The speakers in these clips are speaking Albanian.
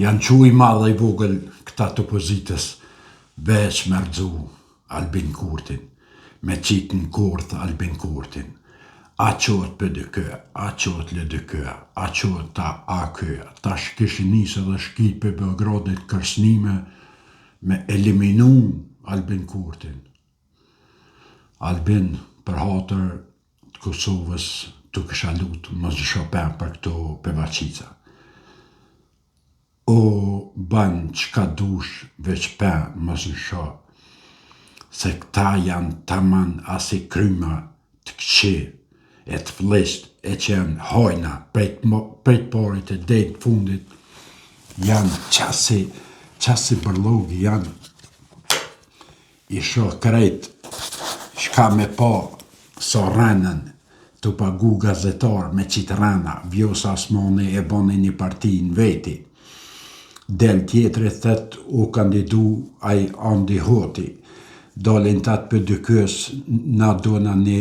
Janë qu i madhe i vogël këta të opozitës, veç me rëdzu Albin Kurtin, me qitë në kurth Albin Kurtin. A qot PDK, a qot LDK, a qot ta AK, ta shkishin nisë dhe shkit për Beogradit kërsnime me eliminu Albin Kurtin. Albin për hatër të Kosovës të kësha lutë më zëshopen për këto pevaqica. O banë qka dush veç pen më zësho, se këta janë taman asi kryma të këqe, e të flesht e që janë hojna prejt parit e dhejt fundit, janë qasi bërlogi, janë i shoh krejt shka me pa sa rënën të pagu gazetar me qitë rëna, Vjosa Osmani e bani një parti në veti. Del tjetëri thët u kandidu aj Andi Hoti. Dalin të atë për dykës na dona një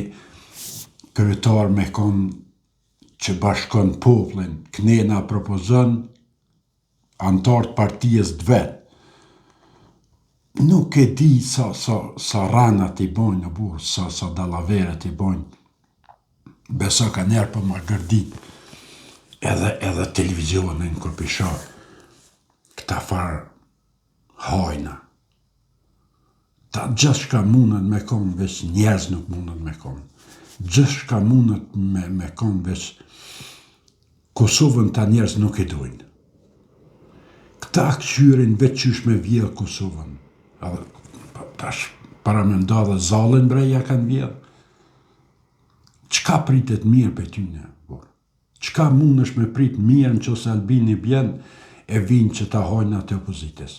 kryetar me kon që bashkon poplin, kënena propozon antartë partijës të vetë. Nuk e di sa ranat i bojnë në burë, sa dalaveret i bojnë. Besa ka njerë për më gërdit edhe televizionin kur pishar. Këta farë hajna. Ta gjithë shka mundën me konë, veç njerëz nuk mundën me konë. Gjithë shka mundën me konë, veç Kosovën ta njerëz nuk i dojnë. Këta këqyrin veç qysh me vjellë Kosovën. Tash para me nda dhe zalën breja kanë vjellë. Qka pritet mirë për tyne? Qka mund është me prit mirë në qëse Albini bjen e vinë që ta hojnë atë opozitës?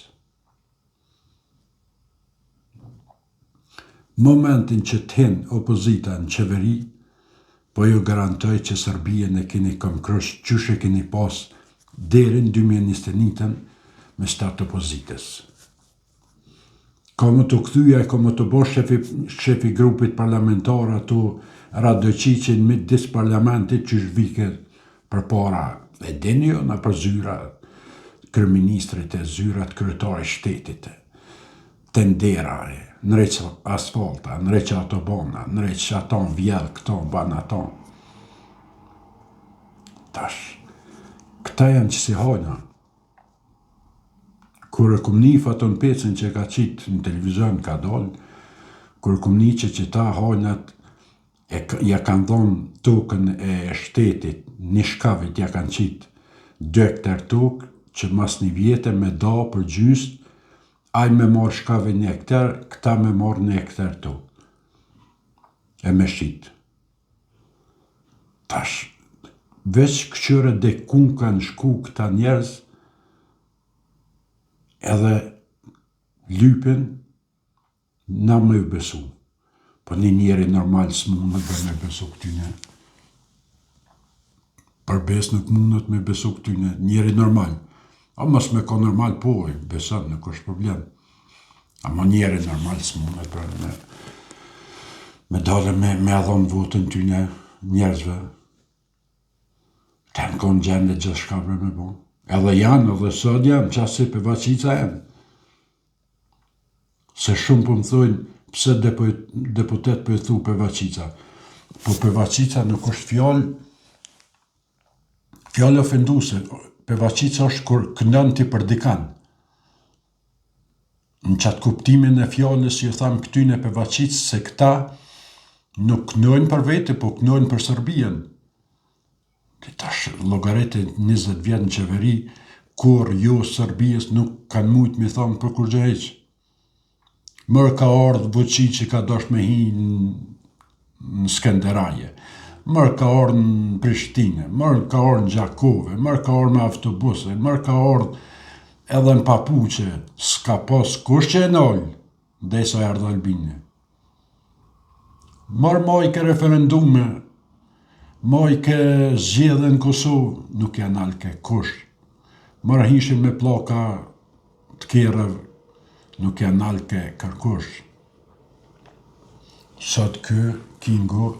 Momentin që t'hen opozita në qeveri, po ju garantoj që Serbien e keni këmkrysh qysh e keni pas deri në 2021 me shtatë opozitës. Ka më të këthyja, ka më të bosh shefi grupit parlamentar ato Radoqiqin me disë parlamentit që shvike për para e dinjo në për zyra kërministrit e zyrat kryetari shtetit, tendera, nëreq asfalta, nëreq autobana, nëreq aton vjell, këton, ban aton. Tash, këta janë që si hajna. Kur e kum nif aton pecën që ka qitë në televizion ka dollë, kur e kum niqe që ta hajnat ja kanë dhonë tokën e shtetit, një shkavit ja kanë qitë 2 hektar tokë, që mas një vjetë me da për gjyst, aj me marë shkavit 1 hektar, këta me marë 1 hektar tokë. E me shqitë. Tash, veç këqyre dhe kun kanë shku këta njerëz, edhe lypin, na me ju besu. Po një njeri normal së mundët dhe me besu këtyne. Për bes nuk mundët me besu këtyne. Njeri normal. A mos me ka normal po, beson, nuk është problem. A ma njeri normal së mundët për me dole me adhon votën tyne njerëzve. Të në konë gjende gjithë shkabre me bo. Edhe janë, edhe sot janë, qasi për vaqica janë. Se shumë për më thujnë, pse deputet për thu për vaqica. Po për vaqica nuk është fjallë ofenduse. Për vaqica është kur kënën ti për dikan. Në qatë kuptimin e fjallës ju thamë këtyne për vaqicë se këta nuk kënojnë për vete, po kënojnë për Serbien. Këta logaretin 20 vjetë në qeveri, kur jo Serbies nuk kanë mujtë me thamë për kur gjëheqë. Mërë ka ardhë Vučić ka dosh me hi në Skenderaje, mërë ka ardhë në Prishtine, mërë ka ardhë në Gjakove, mërë ka ardhë me autobuse, mërë ka ardhë edhe në Papuqe, s'ka pas kush që e nëllë, dhe sa e ardhë Albini. Mërë majke referendume, majke zgjedhje në Kosovë, nuk janë alë ke kush. Mërë hishin me plaka të kjerëv, nuk janë nalë ke kërkush. Sot Kingo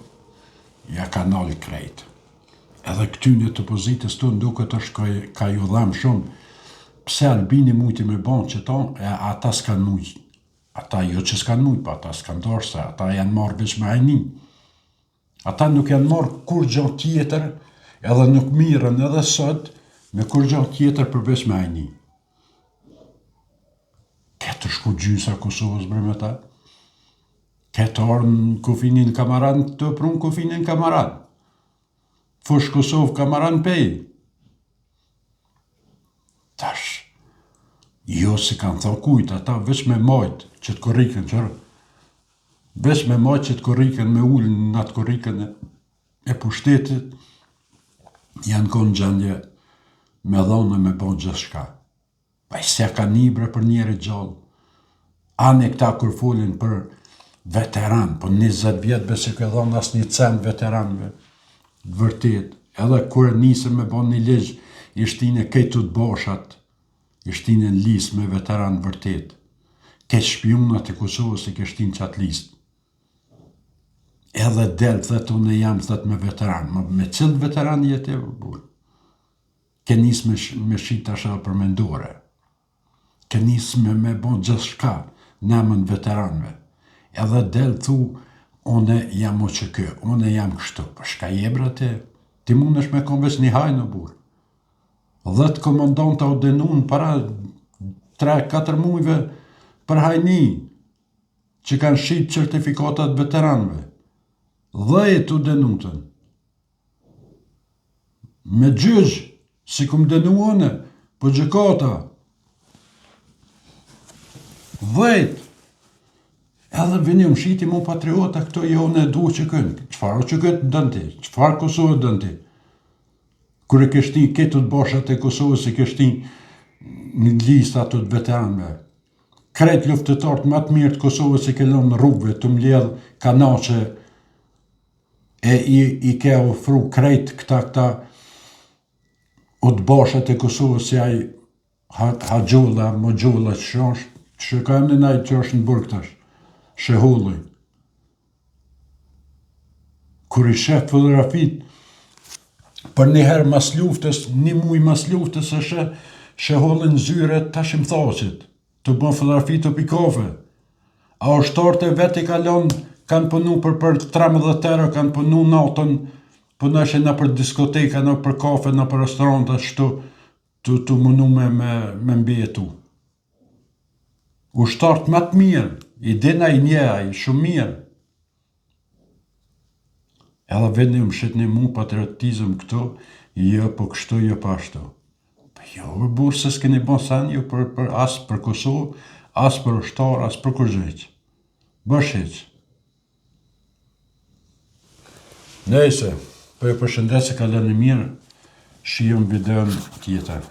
ja ka nalë krejt. Edhe këtyne të pozitës të nduket është ka ju dhamë shumë, pse Albini mujti me bon që ta, ata s'kan mujt. Ata jo që s'kan mujt, pa ata s'kan dorë, se ata janë marrë veç me hajni. Ata nuk janë marrë kur gjatë tjetër, edhe nuk mirën edhe sot, me kur gjatë tjetër përveç me hajni. Këtë shku gjysa Kosovës bre me ta. Këtë orë në kufinin Kamaran, të prunë kufinin Kamaran. Fush Kosovë Kamaran pej. Tash, jo si kanë thënë kujt, ata veç me majt që të korrikën, qërë. Veç me majt që të korrikën, me ullën në atë korrikën e pushtetit, janë konë gjendje me dhonë me bon gjithë shka. Pa i se ka nibre për njeri gjallë. Ane këta kur folin për veteran, po 20 vjetë besi këtë dhonë as një cent veteranve. Vërtet, edhe kur nisën me bon një ligj, ishtine këtu të boshat, ishtine në listë me veteran vërtet. Këtë shpionat e Kosovës e kështin qatë listë. Edhe delë, thëtë unë jam thëtë me veteran, me cilë veteran jetë e burë. Ke nisë me shita shë për mendore. Ke nisë me bon gjithë shka, nëmën veteranve. Edhe delë thu, une jam o që kë, une jam kështu. Për shka jebra ti mund është me kom veç një hajnë o burë. 10 komandanta o denun para 3-4 mujve për hajni, që kanë shqit certifikatat veteranve. 10 u denutën. Me gjyq, si kum denuone, po gjëkata. 10. Edhe vini më shiti mu patriota, këto jo në du që kënë. Qëfar o që këtë dënë ti? Qëfar Kosovë dënë ti? Kër e kështin këtë të boshat e Kosovës, e kështin në listë ato të veteranve. Krejt luftetarët më të mirë të Kosovës e kellon në rrugëve, të mbledh kanache, e i ke ofru krejt këta o të boshat e Kosovës, si aj Hagjolla, Mogjolla, që ka në najtë që është në burg tash, Shehulli. Kër i shef fotografit, për njëherë mas luftës, një muj mas luftës, e Shehullin zyre tash im thashit, të bën fotografi të pikafe. A ushtarët e vet i kalon, kanë punu për 13 euro, kanë punu natën, punëshe në për diskoteka, në për kafe, në për restoranta, shtu, të munu me mbjetu. Ushtarët më të mirë, i dina i njeha, i shumë mirë. Edhe vetë një më shqetni mu patriotizm këto, jo po kështu, jo pa ashtu. Jo, burë se s'keni bon sen, jo asë për Kosovë, asë për ushtarë, asë për kërgjëjqë. Bësh heqë. Nejse, po e përshëndet se ka lënë mirë, shijon videon tjetër.